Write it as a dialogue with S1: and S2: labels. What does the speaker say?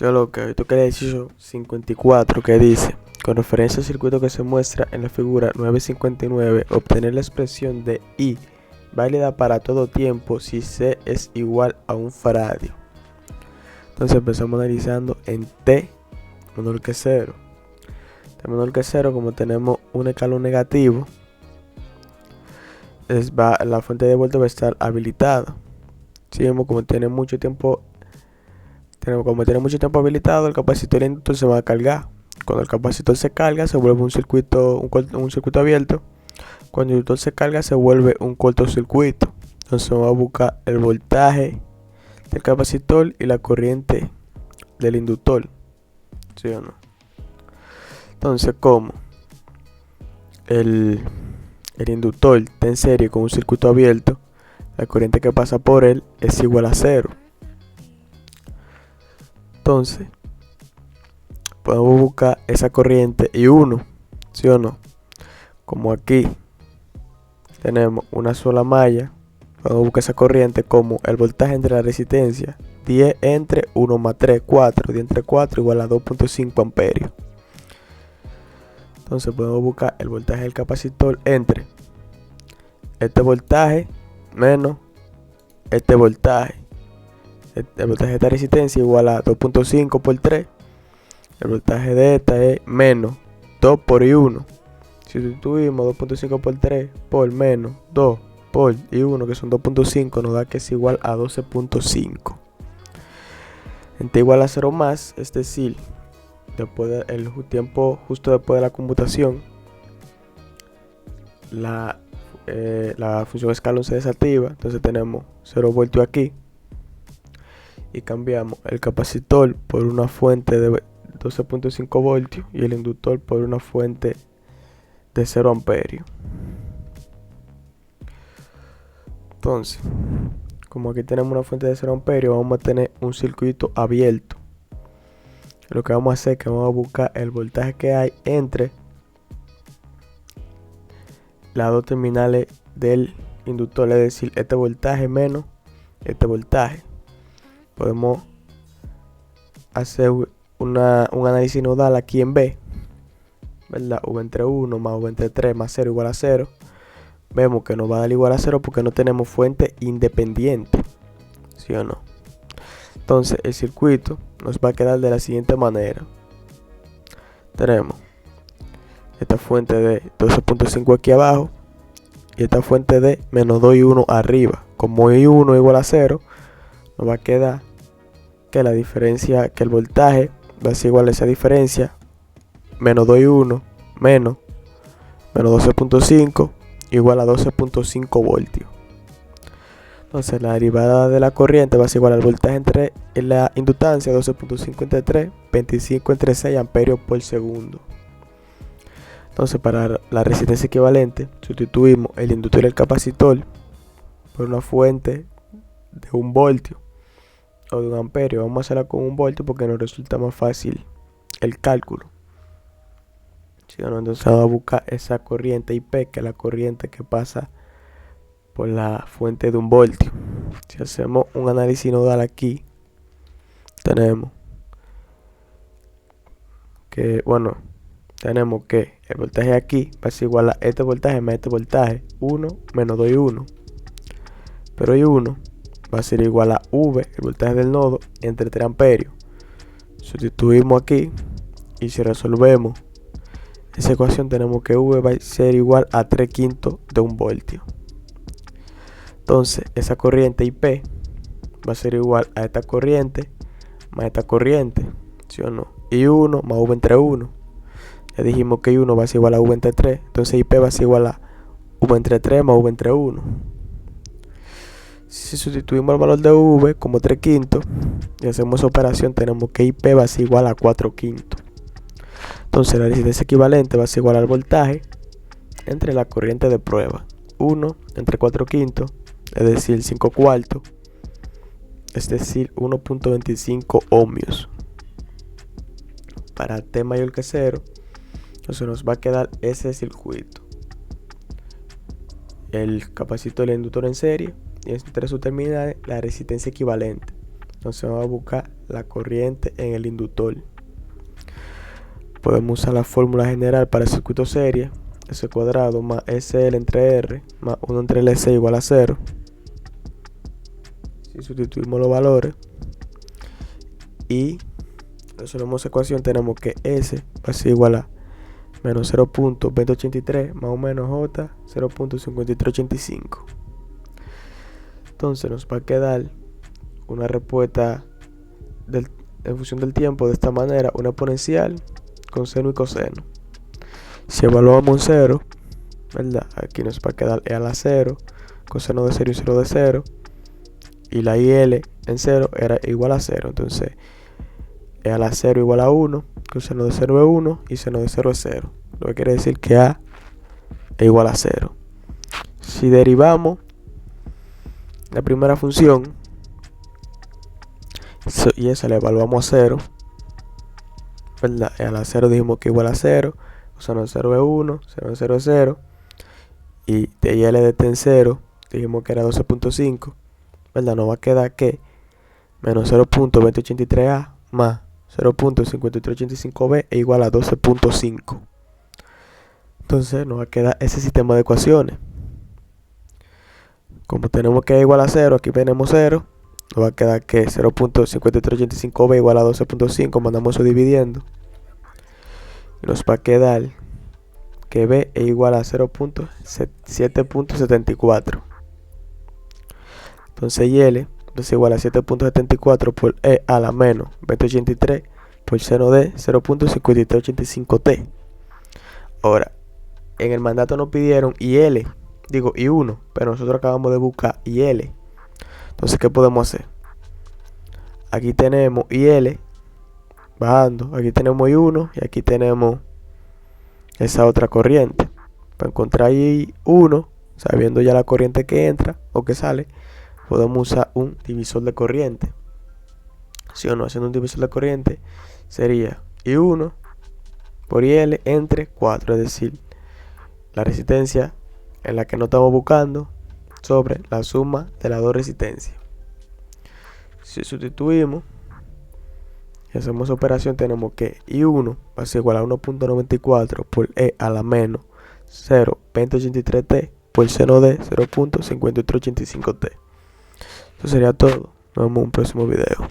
S1: Que lo que hoy toca el ejercicio 54 que dice, con referencia al circuito que se muestra en la figura 959, obtener la expresión de I válida para todo tiempo si C es igual a un faradio. Entonces empezamos analizando en T menor que 0. T menor que 0, como tenemos un escalón negativo, la fuente de voltio va a estar habilitada. Si vemos como tiene mucho tiempo habilitado, el capacitor y el inductor se va a cargar. Cuando el capacitor se carga, se vuelve un circuito abierto. Cuando el inductor se carga, se vuelve un cortocircuito. Entonces vamos a buscar el voltaje del capacitor y la corriente del inductor. ¿Sí o no? Entonces, como el inductor está en serie con un circuito abierto, la corriente que pasa por él es igual a 0. Entonces, podemos buscar esa corriente y 1, ¿sí o no? Como aquí tenemos una sola malla, podemos buscar esa corriente como el voltaje entre la resistencia 10 entre 1 más 3, 4, 10 entre 4 igual a 2.5 amperios. Entonces podemos buscar el voltaje del capacitor entre este voltaje menos este voltaje. El voltaje de esta resistencia igual a 2.5 por 3. El voltaje de esta es menos 2 por I1. Si sustituimos 2.5 por 3 por menos 2 por I1, que son 2.5, nos da que es igual a 12.5. En T igual a 0 más, es decir, después del tiempo justo después de la conmutación, la función escalón se desactiva. Entonces tenemos 0 voltios aquí y cambiamos el capacitor por una fuente de 12.5 voltios y el inductor por una fuente de 0 amperios. Entonces, como aquí tenemos una fuente de 0 amperios, vamos a tener un circuito abierto. Lo que vamos a hacer es que vamos a buscar el voltaje que hay entre las dos terminales del inductor, es decir, este voltaje menos este voltaje. Podemos hacer un análisis nodal aquí en B, ¿verdad? V entre 1 más V entre 3 más 0 igual a 0. Vemos que nos va a dar igual a 0 porque no tenemos fuente independiente, ¿sí o no? Entonces el circuito nos va a quedar de la siguiente manera. Tenemos esta fuente de 12.5 aquí abajo y esta fuente de menos 2 y 1 arriba. Como I1 igual a 0, nos va a quedar que la diferencia, que el voltaje va a ser igual a esa diferencia, menos 2 y 1 menos 12.5 igual a 12.5 voltios. Entonces la derivada de la corriente va a ser igual al voltaje entre la inductancia, 12.5 entre 3, 25 entre 6 amperios por segundo. Entonces para la resistencia equivalente sustituimos el inductor y el capacitor por una fuente de 1 voltio o de 1 amperio. Vamos a hacerla con 1 voltio porque nos resulta más fácil el cálculo. Entonces vamos a buscar esa corriente IP, que es la corriente que pasa por la fuente de 1 voltio. Si hacemos un análisis nodal aquí, tenemos que, el voltaje aquí va a ser igual a este voltaje más este voltaje, 1 menos 2 y 1. Pero I1 va a ser igual a V, el voltaje del nodo, entre 3 amperios. Sustituimos aquí y si resolvemos esa ecuación tenemos que V va a ser igual a 3/5 de 1 voltio. Entonces esa corriente IP va a ser igual a esta corriente más esta corriente, ¿sí o no? I1 más V entre 1. Ya dijimos que I1 va a ser igual a V entre 3. Entonces IP va a ser igual a V entre 3 más V entre 1. Si sustituimos el valor de V como 3/5 y hacemos esa operación, tenemos que IP va a ser igual a 4/5. Entonces la resistencia equivalente va a ser igual al voltaje entre la corriente de prueba, 1 entre 4/5, es decir 5/4, es decir 1.25 ohmios. Para T mayor que 0, entonces nos va a quedar ese circuito. El capacitor y el inductor en serie y entre sus terminales la resistencia equivalente. Entonces vamos a buscar la corriente en el inductor. Podemos usar la fórmula general para el circuito serie, S cuadrado más SL entre R más 1 entre LC igual a 0. Si sustituimos los valores y resolvemos la ecuación, tenemos que S va a ser igual a menos 0.2083 más o menos J 0.5385. Entonces nos va a quedar una respuesta en función del tiempo de esta manera, una exponencial con seno y coseno. Si evaluamos un 0, ¿verdad? Aquí nos va a quedar E a la 0, coseno de 0 y 0 de 0, y la IL en 0 era igual a 0. Entonces E a la 0 igual a 1, coseno de 0 es 1 y seno de 0 es 0, lo que quiere decir que A es igual a 0. Si derivamos la primera función y esa la evaluamos a 0, ¿verdad? E a la 0 dijimos que igual a 0, coseno de 0 es 1, seno de 0 es 0, y de IL de t en 0 dijimos que era 12.5, ¿verdad? Nos va a quedar que menos 0.2083A más 0.5385B es igual a 12.5. Entonces nos va a quedar ese sistema de ecuaciones. Como tenemos que E igual a 0, aquí tenemos 0, nos va a quedar que 0.5385B igual a 12.5, mandamos eso dividiendo, y nos va a quedar que B es igual a 7.74. Entonces YL es igual a 7.74 por E a la menos 2083 por seno de 0.5385T. Ahora, en el mandato nos pidieron I1, pero nosotros acabamos de buscar IL. Entonces, ¿qué podemos hacer? Aquí tenemos IL bajando, aquí tenemos I1 y aquí tenemos esa otra corriente. Para encontrar I1, sabiendo ya la corriente que entra o que sale, podemos usar un divisor de corriente. Si o no, haciendo un divisor de corriente sería I1 por IL entre 4, es decir, la resistencia en la que no estamos buscando sobre la suma de las dos resistencias. Si sustituimos y hacemos operación, tenemos que I1 va a ser igual a 1.94 por E a la menos 0.2083T por seno de 0.5385T. Eso sería todo. Nos vemos en un próximo video.